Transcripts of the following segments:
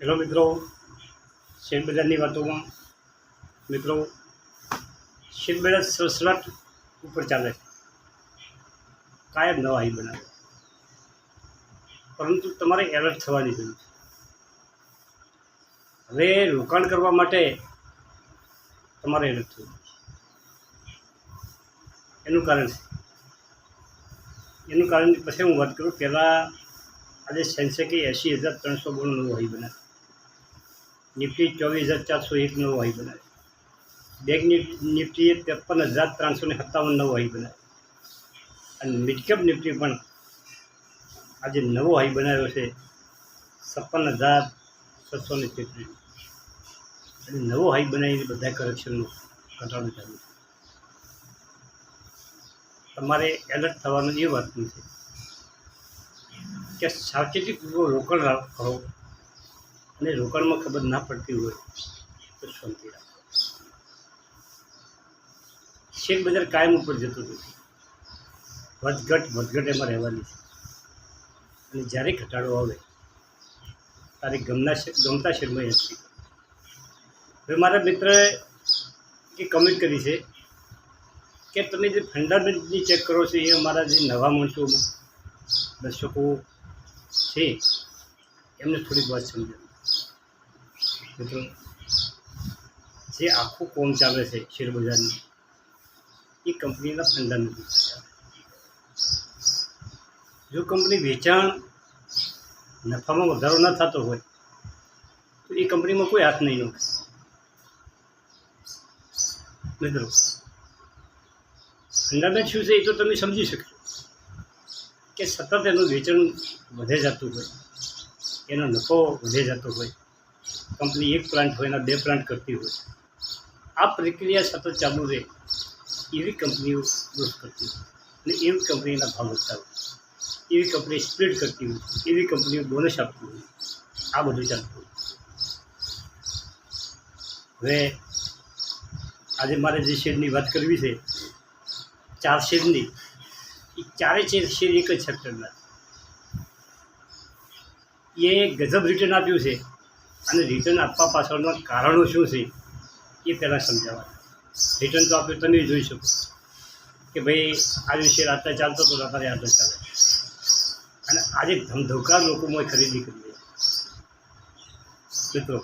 Hello મિત્રો, શેરબજારની વાતોમાં મિત્રો શેરબજાર સડસઠ ઉપર ચાલે છે. કાયમ નવા હાઈ બનાવે, પરંતુ તમારે એલર્ટ થવાની જરૂર છે. હવે રોકાણ કરવા માટે તમારે એલર્ટ થવું. એનું કારણ પછી હું વાત કરું. પહેલાં આજે સેન્સેક્સે 80,392 નવો હાઈ બનાવે, નિફ્ટી 24,401 નવો હાઈ બનાવે, બેંક નિફ્ટીએ 53,357 નવો હાઈ બનાવે, અને મિડકેપ નિફ્ટી પણ આજે નવો હાઈ બનાવ્યો છે 56,633. અને નવો હાઈ બનાવીને બધા કરેક્શનનું ઘટાડો ચાલુ છે. તમારે એલર્ટ થવાનું એ વાતનું છે કે સાવચેતીપૂર્વક રોકાણ કરો, અને રોકાણમાં ખબર ના પડતી હોય તો શાંતિ રાખો. શેર બજાર કાયમ ઉપર જતું નથી, વધઘટ એમાં રહેવાની છે. અને જ્યારે ઘટાડો આવે ત્યારે ગમતા શેરમાં નથી. હવે મારા મિત્રએ એ કમેન્ટ કરી છે કે તમે જે ફંડામેન્ટલની ચેક કરો છો એ અમારા જે નવા માણસો દર્શકો છે એમને થોડીક વાત સમજાવી. મિત્રો, જે આખું કોમ ચાલે છે શેરબજારની, એ કંપનીના ફંડામેન્ટલ ચાલે. જો કંપની વેચાણ નફામાં વધારો ન થતો હોય તો એ કંપનીમાં કોઈ હાથ નહીં નોખે. મિત્રો, ફંડામેન્ટ શું છે એ તો તમે સમજી શકશો કે સતત એનું વેચાણ વધે જતું હોય, એનો નફો વધે જતો હોય, કંપની એક પ્લાન્ટ હોય એના 2 પ્લાન્ટ કરતી હોય, આ પ્રક્રિયા સતત ચાલુ રહે એવી કંપનીઓ ગ્રોથ કરતી હોય, અને એવી કંપનીના ભાવ વધતા હોય, એવી કંપની સ્પ્લિટ કરતી હોય, એવી કંપનીઓ બોનસ આપતી હોય, આ બધું ચાલતું હોય. હવે આજે મારે જે શેરની વાત કરવી છે, 4 શેરની, એ ચારેય શેર એક જ સેક્ટરના. એ ગજબ રિટર્ન આપ્યું છે, અને રિટર્ન આપવા પાછળના કારણો શું છે એ પહેલાં સમજાવવા. રિટર્ન તો આપણે તમે જોઈ શકો કે ભાઈ આજે શેર આટલા ચાલતો હતો, અત્યારે આટલો ચાલે, અને આજે ધમધોકાર લોકોમાં ખરીદી કરી છે. મિત્રો,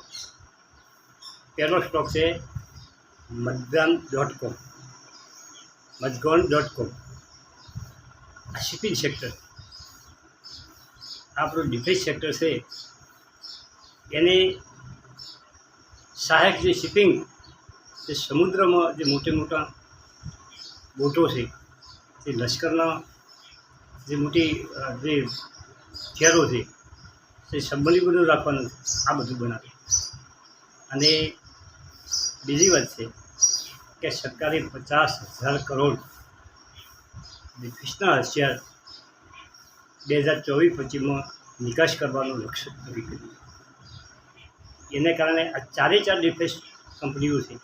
પહેલો સ્ટોક છે મજગાન.com. આ શિપિંગ સેક્ટર, આપણું ડિફેન્સ સેક્ટર છે, એને સહાયક જે શિપિંગ, જે સમુદ્રમાં જે મોટા બોટો છે, જે લશ્કરના જે મોટી જે હથિયારો છે, જે સંબંધી બધું રાખવાનું છે, આ બધું બનાવે. અને બીજી વાત છે કે સરકારે 50,000 કરોડ ડિફેન્સના હથિયાર 2024-25માં નિકાસ કરવાનું લક્ષ્ય નક્કી કર્યું. એને કારણે આ ચારે ડિફેન્સ કંપનીઓ છે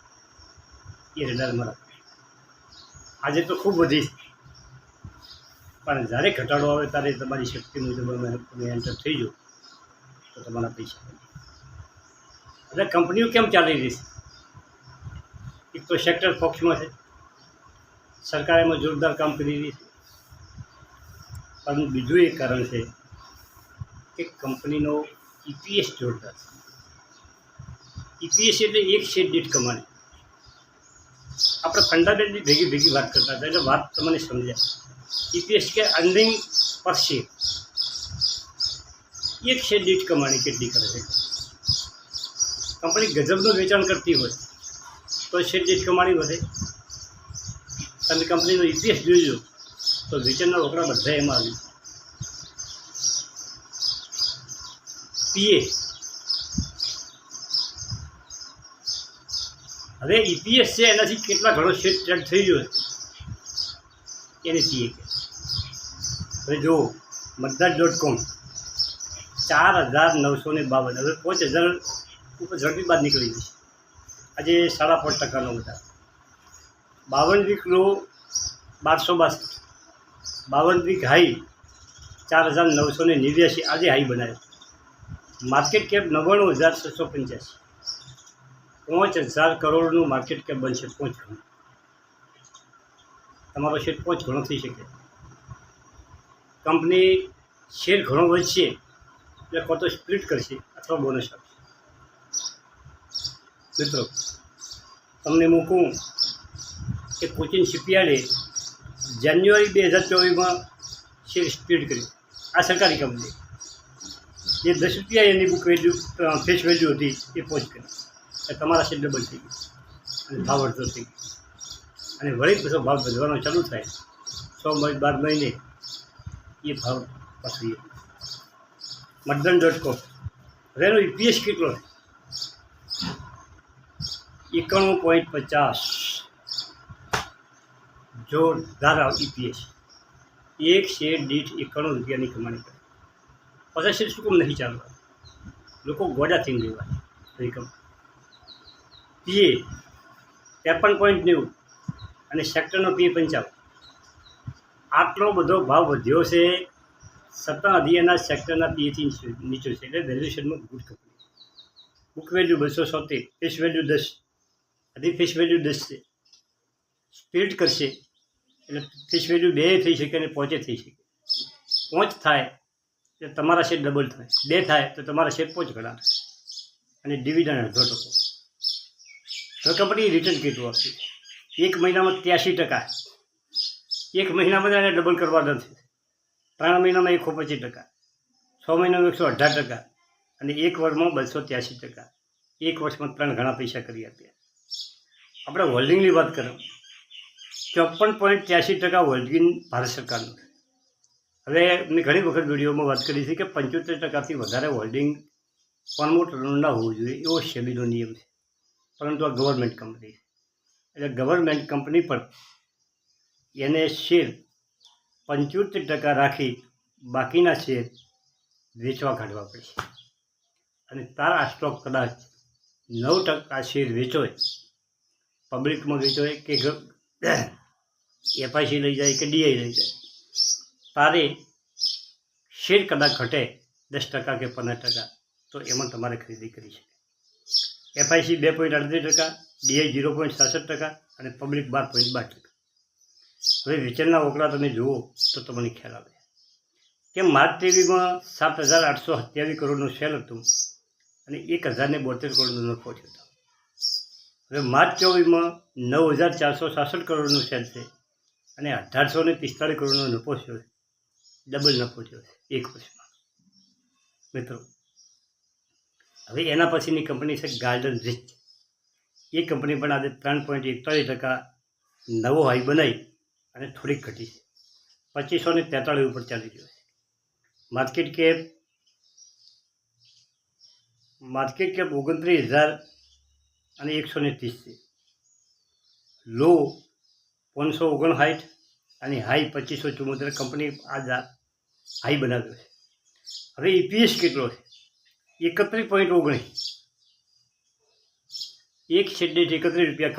એ રડારમાં રાખે. આજે તો ખૂબ વધી છે, પણ જ્યારે ઘટાડો આવે ત્યારે તમારી શક્તિ મુજબ તમે એન્ટર થઈ જાઓ તો તમારા પૈસા બને. એટલે કંપનીઓ કેમ ચાલી રહી છે? એક તો સેક્ટર ફોક્સમાં છે, સરકાર એમાં જોરદાર કામ કરી રહી છે, પણ બીજું એક કારણ છે કે કંપનીનો EPS જોરદાર છે. EPS એટલે એક શેર દીઠ કમાણી. આપણે ફંડામેન્ટલી ભેગી વાત કરતા હતા, એટલે વાત તમને સમજ્યા. EPS કે અર્નિંગ પર શેર, એક શેર દીઠ કમાણી કેટલી કરે છે. કંપની ગજબનું વેચાણ કરતી હોય તો શેર દીઠ કમાણી વધે. તમે કંપનીનો EPS જોઈજો તો વેચાણના રોકડા બધા એમાં આવી. PA, હવે EPS છે એનાથી કેટલા ઘણો શેર ટ્રેડ થઈ ગયો છે એને PA કહે. હવે જુઓ, મતદાર.com 4,952, હવે 5,000 ઉપર ઝડપી બાદ નીકળી જશે. આજે 5.5% વધારો. 52 વીક લો 1262, 52 વીક હાઈ 4,989, આજે હાઈ બનાવ્યો. માર્કેટ કેપ 99,685, 5,000 કરોડનું માર્કેટ કેપ બનશે. 5 ગણું. તમારો શેર 5 ગણો થઈ શકે. કંપની શેર ઘણો વધશે એટલે કાં તો સ્પ્લિટ કરશે અથવા બોનસ આપશે. મિત્રો, તમને હું કહું કે કોચિન શિપયાર્ડે જાન્યુઆરી 2024માં શેર સ્પ્લિટ કર્યું. આ સરકારી કંપની જે 10 રૂપિયા એની બુક વેલ્યુ ફેસ વેલ્યુ હતી એ પહોંચ કરી. તમારા શેર ડબલ થઈ ગયું અને ભાવ અડધો થઈ ગયો. અને વળી પાછો ભાવ વધવાનો ચાલુ થાય 6-12 મહિને એ ભાવ પાછું. મતદાન.com હવે એનો EPS કેટલો છે? 91.50. જોરદાર EPS. એક શેર દીઠ 91 રૂપિયાની કમાણી કરે. 50 શેર શું કામ નહીં ચાલવા? લોકો ગોડા થઈને લેવા કંપની. PA 53.90 અને સેક્ટરનો PA 55. આટલો બધો ભાવ વધ્યો છે છતાં હજી એના સેક્ટરના PAથી નીચો છે. એટલે વેલ્યુએશનમાં good company. Book value 270, face value 10. હજી ફેસ વેલ્યુ 10 છે. સ્પ્લિટ કરશે એટલે ફેસ વેલ્યુ 2 થઈ શકે અને 5 થઈ શકે. 5 થાય તો તમારા શેર ડબલ થાય, 2 થાય તો તમારા શેર 5 ગણા થાય અને ડિવિડન્ડ 1/2%. હવે કંપની રિટર્ન કેટલું આપશે? 1 મહિનામાં 83%. 1 મહિનામાં એને ડબલ કરવા નથી. 3 મહિનામાં 125%, 6 મહિનામાં 118% અને 1 વર્ષમાં 283%. 1 વર્ષમાં 3 ગણા પૈસા કરી આપ્યા. આપણે હોલ્ડિંગની વાત કરો 54.83% હોલ્ડિંગ ભારત સરકારનું. હવે મેં ઘણી વખત વિડીયોમાં વાત કરી છે કે 75%થી વધારે હોલ્ડિંગ પ્રમોટરનું ના હોવું જોઈએ એવો સેબીનો નિયમ છે. પરંતુ આ ગવર્મેન્ટ કંપની છે એટલે ગવર્મેન્ટ કંપની પર એને શેર 75% રાખી બાકીના શેર વેચવા કાઢવા પડશે. અને તારા આ સ્ટોક કદાચ 9% શેર વેચોય, પબ્લિકમાં વેચોય કે FIC લઈ જાય કે DI લઈ જાય, તારે શેર કદાચ ઘટે 10% કે 15% તો એમાં તમારે ખરીદી કરી શકે. FIC 2.38%, DI 0.67% અને પબ્લિક 12.12%. હવે વેચાણના ઓકળા તમે જુઓ તો તમને ખ્યાલ આવે કે માર્ચ 23માં 7,827 કરોડનું સેલ હતું અને 1,072 કરોડનો નફો થયો હતો. હવે માર્ચ 24માં 9,466 કરોડનું સેલ છે અને 1,845 કરોડનો નફો થયો. ડબલ નફો થયો એક વર્ષમાં. મિત્રો, હવે એના પછીની કંપની છે ગાર્ડન રિચ. એ કંપની પણ આજે 3.41% નવો હાઈ બનાવી અને થોડીક ઘટી છે. 2543 ઉપર ચાલી રહ્યો છે. માર્કેટ કેપ 29,130 છે. લો 559 અને હાઈ 2574. કંપની આજ હાઈ બનાવ્યો છે. હવે EPS કેટલો છે? 31.19. એક શેર દીઠ 31 રૂપિયા.